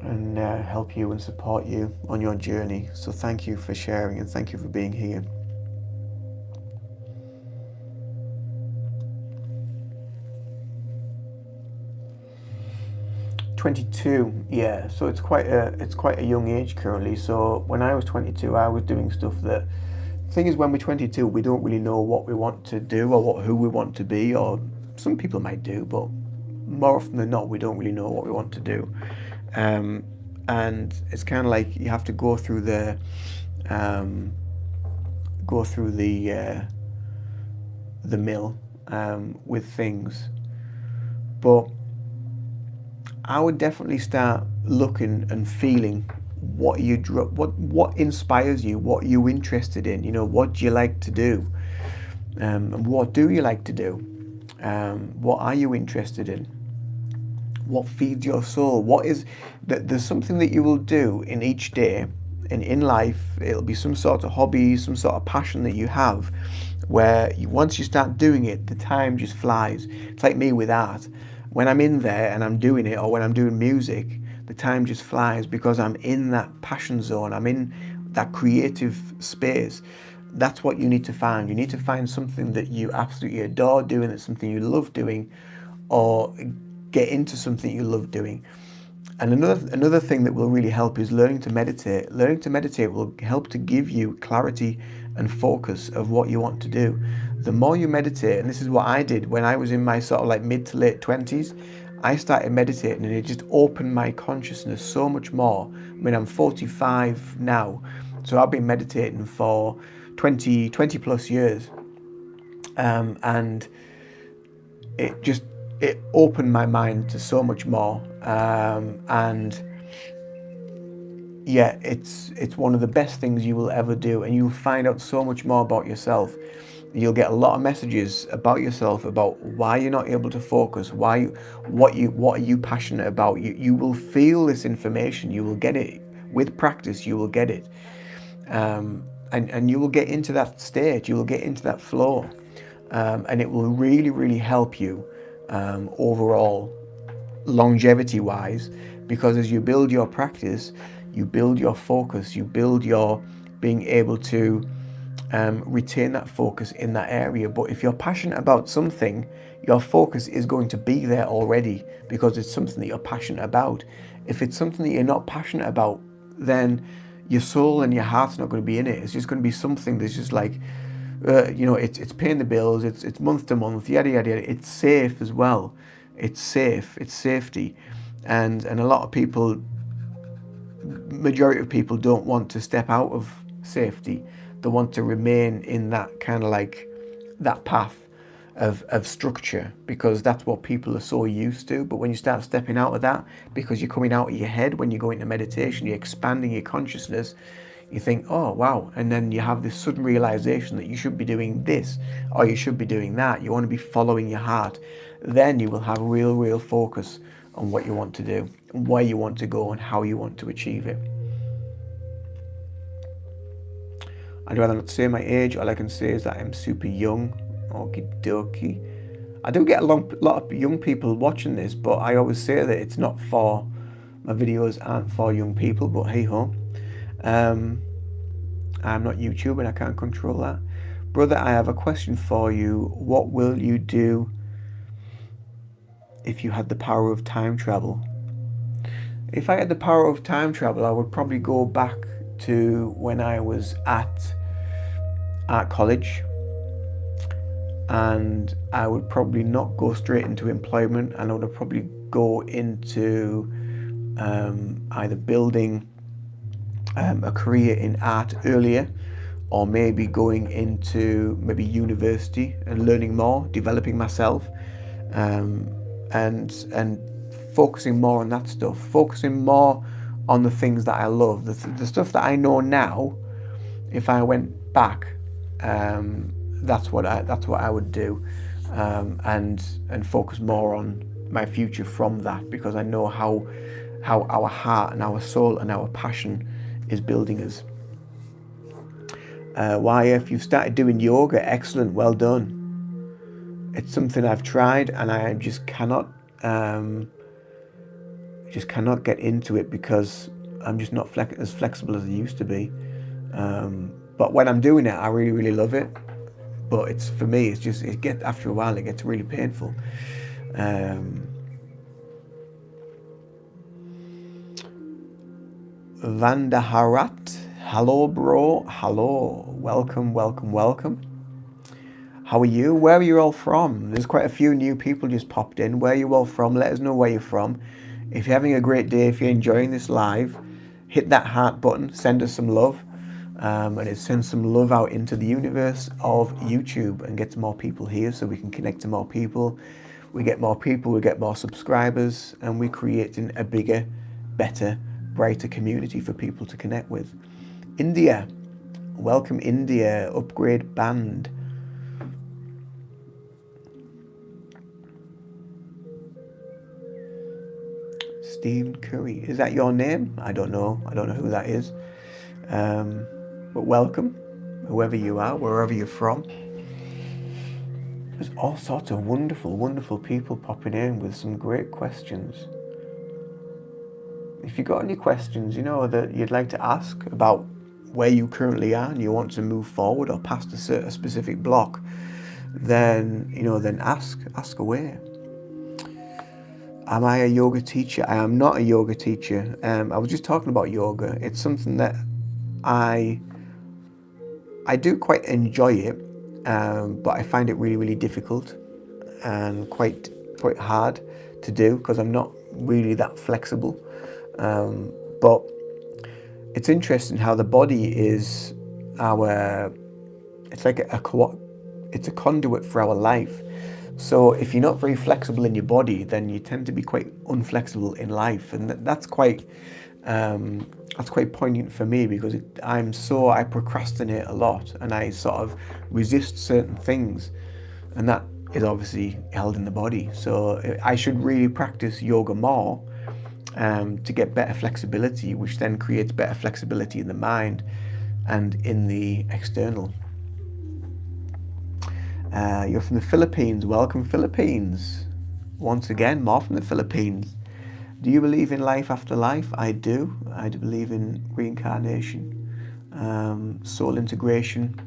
S1: and help you and support you on your journey. So thank you for sharing, and thank you for being here. '22, yeah. So it's quite a young age currently. So when I was 22, I was doing stuff that. The thing is, when we're 22, we don't really know what we want to do or who we want to be, or some people might do, but more often than not, we don't really know what we want to do. And it's kind of like you have to go through um, the mill with things. But I would definitely start looking and feeling what inspires you, what you're interested in. What do you like to do, and what do you like to do? What are you interested in? What feeds your soul? What is that? There's something that you will do in each day, and in life, it'll be some sort of hobby, some sort of passion that you have, where once you start doing it, the time just flies. It's like me with art. When I'm in there and I'm doing it, or when I'm doing music, the time just flies because I'm in that passion zone. I'm in that creative space. That's what you need to find. You need to find something that you absolutely adore doing, that's something you love doing, or get into something you love doing. And another thing that will really help is learning to meditate. Learning to meditate will help to give you clarity and focus of what you want to do. The more you meditate, and this is what I did when I was in my sort of like mid to late 20s, I started meditating and it just opened my consciousness so much more. I mean, I'm 45 now, so I've been meditating for 20 plus years. And it opened my mind to so much more. And yeah, it's one of the best things you will ever do, and you'll find out so much more about yourself. You'll get a lot of messages about yourself, about why you're not able to focus, what are you passionate about. You will feel this information. You will get it with practice. You will get it, and you will get into that state. You will get into that flow, and it will really, really help you overall, longevity wise, because as you build your practice, you build your focus, you build your being able to retain that focus in that area. But if you're passionate about something, your focus is going to be there already because it's something that you're passionate about. If it's something that you're not passionate about, then your soul and your heart's not going to be in it. It's just going to be something that's just like, it's paying the bills, it's month to month, yada yada yada. It's safe as well. It's safe. It's safety, and a lot of people, majority of people, don't want to step out of safety. They want to remain in that kind of like that path of structure because that's what people are so used to. But when you start stepping out of that, because you're coming out of your head, when you go into meditation, you're expanding your consciousness, you think, oh wow, and then you have this sudden realization that you should be doing this or you should be doing that. You want to be following your heart. Then you will have real focus on what you want to do, where you want to go, and how you want to achieve it. I'd rather not say my age. All I can say is that I'm super young. Okie dokie. I do get a lot of young people watching this, but I always say that it's not for, my videos aren't for young people, but hey ho. I'm not YouTube and I can't control that. Brother, I have a question for you. What will you do if you had the power of time travel? If I had the power of time travel, I would probably go back to when I was at art college, and I would probably not go straight into employment, and I would probably go into either building a career in art earlier, or maybe going into maybe university and learning more, developing myself, and focusing more on that stuff, focusing more on the things that I love, the stuff that I know now. If I went back, that's what I would do, and focus more on my future from that, because I know how our heart and our soul and our passion is building us. YF, you've started doing yoga. Excellent, well done. It's something I've tried and I just cannot get into it because I'm just not as flexible as I used to be. But when I'm doing it, I really, really love it. But it's, for me, it's just, after a while, it gets really painful. Vandaharat, hello bro, hello, welcome, welcome, welcome. How are you? Where are you all from? There's quite a few new people just popped in. Where are you all from? Let us know where you're from. If you're having a great day, if you're enjoying this live, hit that heart button, send us some love, and it sends some love out into the universe of YouTube and gets more people here so we can connect to more people. We get more people, we get more subscribers, and we're creating a bigger, better, brighter community for people to connect with. India, welcome India, upgrade band. Stephen Curry, is that your name? I don't know who that is. But welcome, whoever you are, wherever you're from. There's all sorts of wonderful, wonderful people popping in with some great questions. If you've got any questions, that you'd like to ask about where you currently are and you want to move forward or past a specific block, then ask away. Am I a yoga teacher? I am not a yoga teacher. I was just talking about yoga. It's something that I do quite enjoy it, but I find it really, really difficult and quite hard to do because I'm not really that flexible. But it's interesting how the body is it's like it's a conduit for our life. So if you're not very flexible in your body, then you tend to be quite unflexible in life, and that's quite poignant for me because I procrastinate a lot and I sort of resist certain things, and that is obviously held in the body. So I should really practice yoga more to get better flexibility, which then creates better flexibility in the mind and in the external. You're from the Philippines. Welcome, Philippines. Once again, more from the Philippines. Do you believe in life after life? I do. I do believe in reincarnation, soul integration.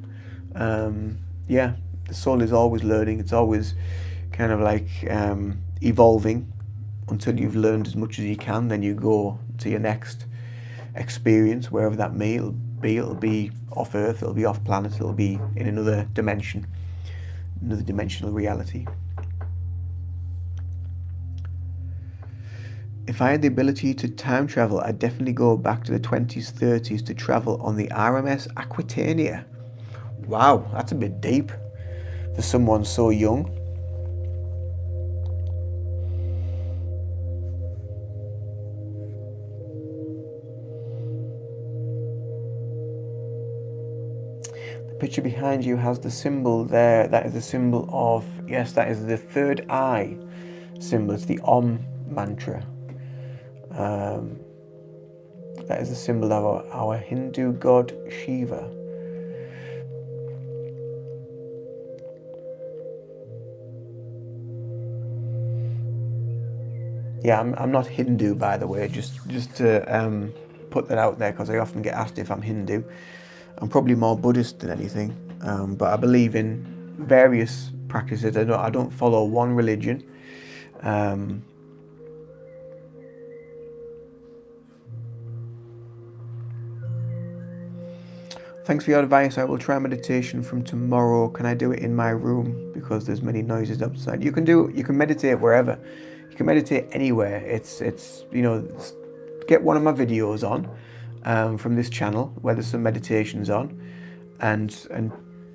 S1: The soul is always learning. It's always kind of like evolving until you've learned as much as you can. Then you go to your next experience, wherever that may be. It'll be off Earth, it'll be off planet, it'll be in another dimension. Another dimensional reality. If I had the ability to time travel, I'd definitely go back to the 20s, 30s to travel on the RMS Aquitania. Wow, that's a bit deep for someone so young. Picture behind you has the symbol there. That is the symbol of, yes, that is the third eye symbol. It's the Om mantra. That is the symbol of our Hindu god Shiva. Yeah, I'm not Hindu, by the way, just to put that out there, because I often get asked if I'm Hindu. I'm probably more Buddhist than anything, but I believe in various practices. I don't follow one religion. Thanks for your advice. I will try meditation from tomorrow. Can I do it in my room because there's many noises outside? You can meditate wherever. You can meditate anywhere. It's get one of my videos on. From this channel where there's some meditations on, and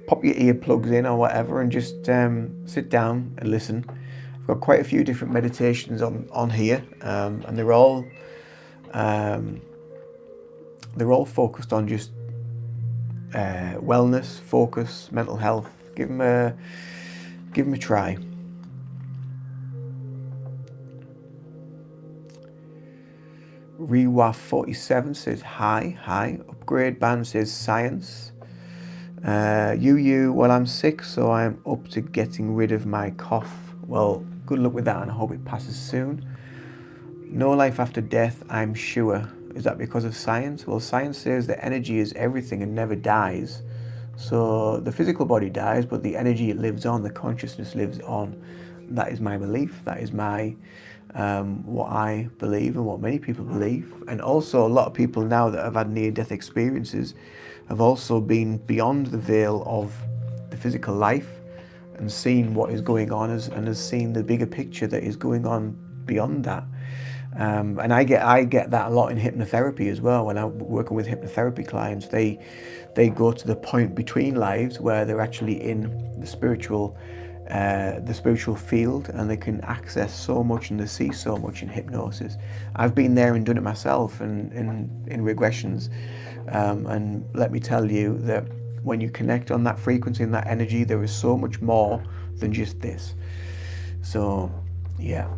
S1: pop your earplugs in or whatever and just sit down and listen. I've got quite a few different meditations on here, and they're all focused on just wellness, focus, mental health, Give them a try. Rewaf47 says hi. Upgrade Band says science. Well, I'm sick, so I'm up to getting rid of my cough. Well, good luck with that, and I hope it passes soon. No life after death, I'm sure. Is that because of science? Well, science says that energy is everything and never dies. So the physical body dies, but the energy, it lives on, the consciousness lives on. That is my belief. That is my what I believe and what many people believe. And also a lot of people now that have had near-death experiences have also been beyond the veil of the physical life and seen what is going on and has seen the bigger picture that is going on beyond that. And I get that a lot in hypnotherapy as well. When I'm working with hypnotherapy clients, they go to the point between lives where they're actually in the spiritual field, and they can access so much and they see so much in hypnosis. I've been there and done it myself in regressions, and let me tell you that when you connect on that frequency and that energy, there is so much more than just this. So yeah,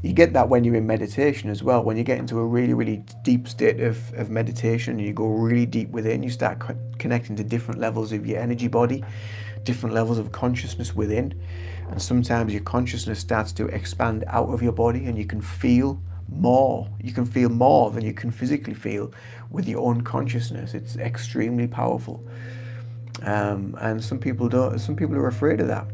S1: you get that when you're in meditation as well. When you get into a really, really deep state of meditation, and you go really deep within, you start connecting to different levels of your energy body, different levels of consciousness within, and sometimes your consciousness starts to expand out of your body, and you can feel more. You can feel more than you can physically feel with your own consciousness. It's extremely powerful, and some people don't. Some people are afraid of that.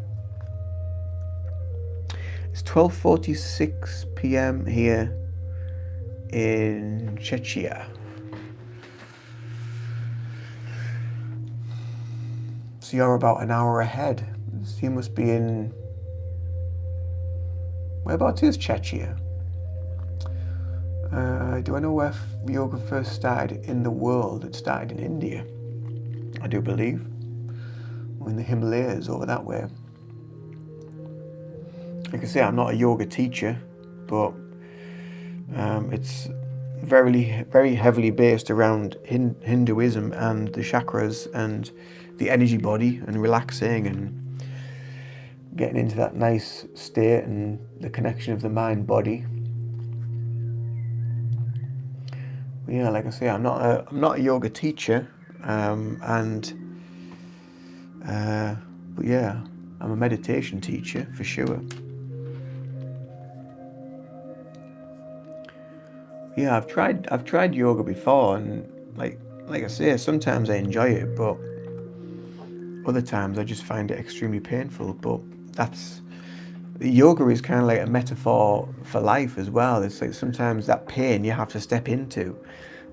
S1: It's 12:46 p.m. here in Czechia. So you're about an hour ahead. So you must be in... Whereabouts is Czechia? Do I know where yoga first started in the world? It started in India, I do believe. Or in the Himalayas, over that way. Like I say, I'm not a yoga teacher, but it's very, very heavily based around Hinduism and the chakras and the energy body and relaxing and getting into that nice state and the connection of the mind body. But yeah, like I say, I'm not a yoga teacher, but yeah, I'm a meditation teacher for sure. Yeah, I've tried yoga before, and like I say, sometimes I enjoy it, but other times I just find it extremely painful. But yoga is kind of like a metaphor for life as well. It's like sometimes that pain you have to step into,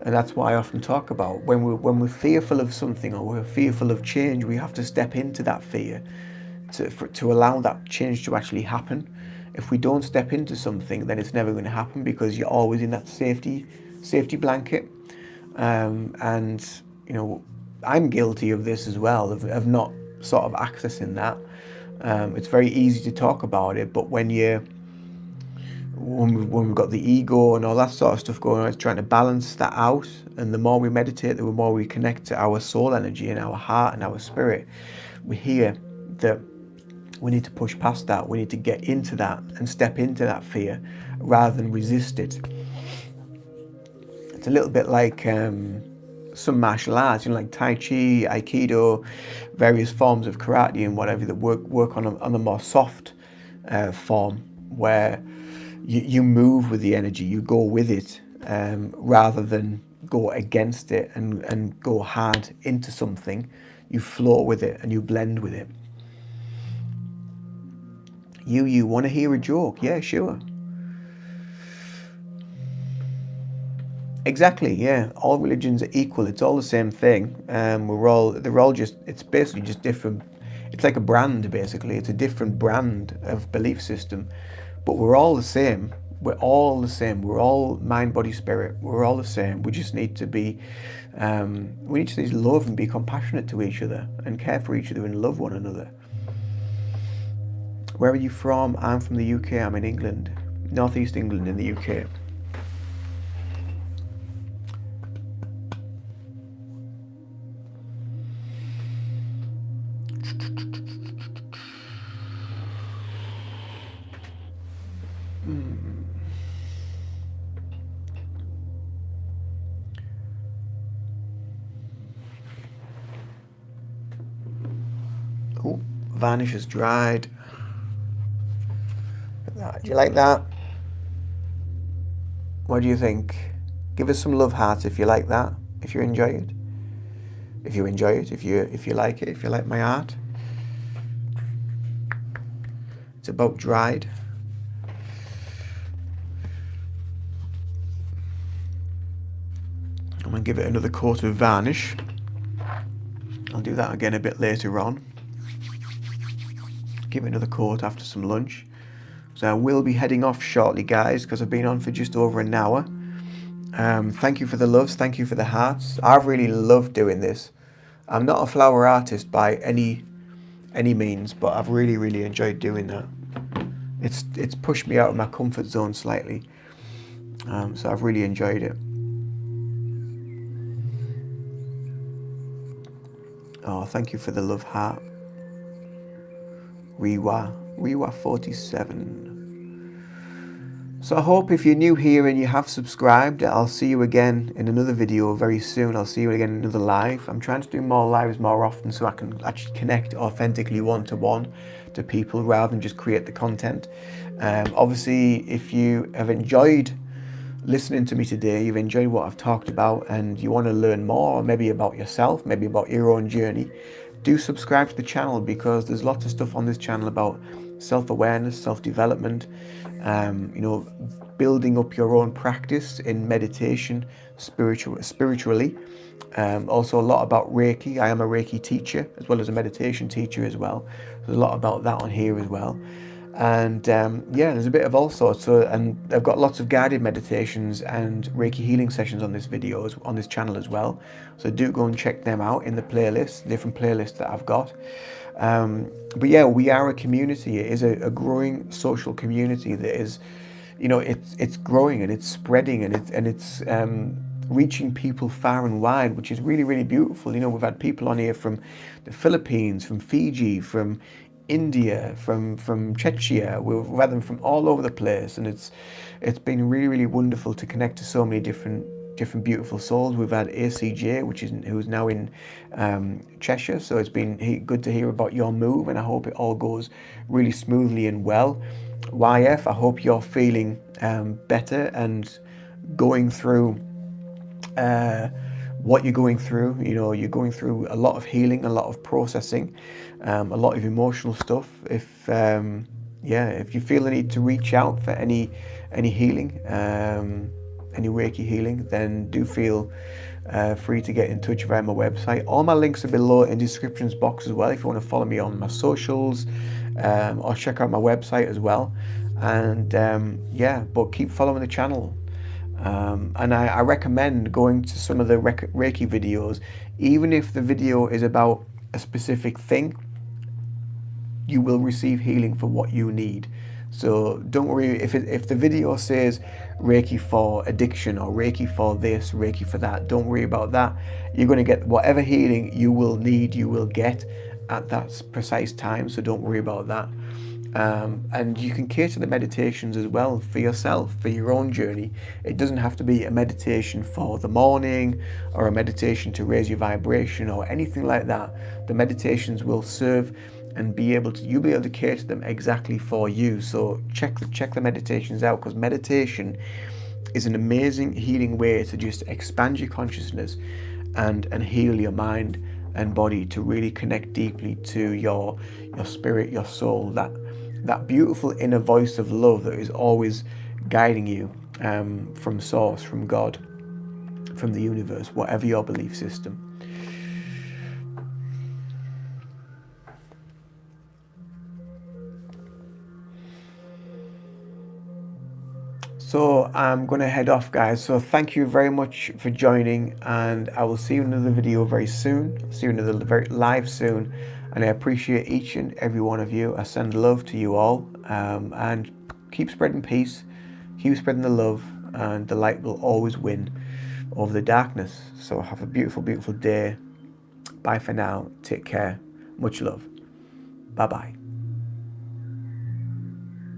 S1: and that's why I often talk about when we're fearful of something or we're fearful of change, we have to step into that fear to allow that change to actually happen. If we don't step into something, then it's never going to happen, because you're always in that safety blanket. And you know, I'm guilty of this as well, of not sort of accessing that. It's very easy to talk about it, but when we've got the ego and all that sort of stuff going on, it's trying to balance that out. And the more we meditate, the more we connect to our soul energy and our heart and our spirit, we hear that we need to push past that. We need to get into that and step into that fear rather than resist it. It's a little bit like some martial arts, you know, like Tai Chi, Aikido, various forms of karate and whatever that work on a more soft form, where you move with the energy, you go with it, rather than go against it and go hard into something. You flow with it and you blend with it. You want to hear a joke? Yeah, sure. Exactly, yeah. All religions are equal. It's all the same thing. It's basically just different. It's like a brand, basically. It's a different brand of belief system. But we're all the same. We're all the same. We're all mind, body, spirit. We're all the same. We just need to be, we need to love and be compassionate to each other and care for each other and love one another. Where are you from? I'm from the UK. I'm in England. Northeast England in the UK. Oh, varnish has dried. Do you like that? What do you think? Give us some love hearts if you like that. If you enjoy it. If you enjoy it. If you like it. If you like my art. It's about dried. I'm going to give it another coat of varnish. I'll do that again a bit later on. Give it another coat after some lunch. So I will be heading off shortly, guys, because I've been on for just over an hour. Thank you for the loves. Thank you for the hearts. I've really loved doing this. I'm not a flower artist by any means, but I've really enjoyed doing that. It's pushed me out of my comfort zone slightly. So I've really enjoyed it. Oh, thank you for the love heart. Rewa 47. So I hope if you're new here and you have subscribed, I'll see you again in another video very soon. I'll see you again in another live. I'm trying to do more lives more often so I can actually connect authentically one-to-one to people rather than just create the content. Obviously, if you have enjoyed listening to me today, you've enjoyed what I've talked about, and you want to learn more, maybe about yourself, maybe about your own journey, do subscribe to the channel, because there's lots of stuff on this channel about self-awareness, self-development, building up your own practice in meditation, spiritually. Also a lot about Reiki. I am a Reiki teacher as well as a meditation teacher as well. There's a lot about that on here as well. And there's a bit of all sorts. So, and I've got lots of guided meditations and Reiki healing sessions on this on this channel as well. So do go and check them out in the playlist, different playlists that I've got. But yeah, we are a community. It is a growing social community that is, it's growing and it's spreading and it's reaching people far and wide, which is really beautiful. We've had people on here from the Philippines, from Fiji, from India, from Czechia. We've had them from all over the place, and it's been really wonderful to connect to so many different beautiful souls. We've had ACJ, who's now in Cheshire, so it's been good to hear about your move, and I hope it all goes really smoothly and well. YF, I hope you're feeling better and going through what you're going through. You're going through a lot of healing, a lot of processing, a lot of emotional stuff. If you feel the need to reach out for any healing, any Reiki healing, then do feel free to get in touch via my website. All my links are below in the descriptions box as well if you want to follow me on my socials, or check out my website as well. And but keep following the channel. And I recommend going to some of the Reiki videos. Even if the video is about a specific thing, you will receive healing for what you need. So don't worry if the video says Reiki for addiction or Reiki for this, Reiki for that. Don't worry about that. You're going to get whatever healing you will need, you will get at that precise time. So don't worry about that. And you can cater the meditations as well for yourself, for your own journey. It doesn't have to be a meditation for the morning or a meditation to raise your vibration or anything like that. The meditations will serve and you'll be able to cater them exactly for you. So check the meditations out, because meditation is an amazing healing way to just expand your consciousness and heal your mind and body, to really connect deeply to your spirit, your soul, that beautiful inner voice of love that is always guiding you from source, from God, from the universe, whatever your belief system. So I'm going to head off, guys. So thank you very much for joining, and I will see you in another video very soon. See you in another very live soon. And I appreciate each and every one of you. I send love to you all, and keep spreading peace, keep spreading the love, and the light will always win over the darkness. So have a beautiful day. Bye for now. Take care. Much love. Bye-bye.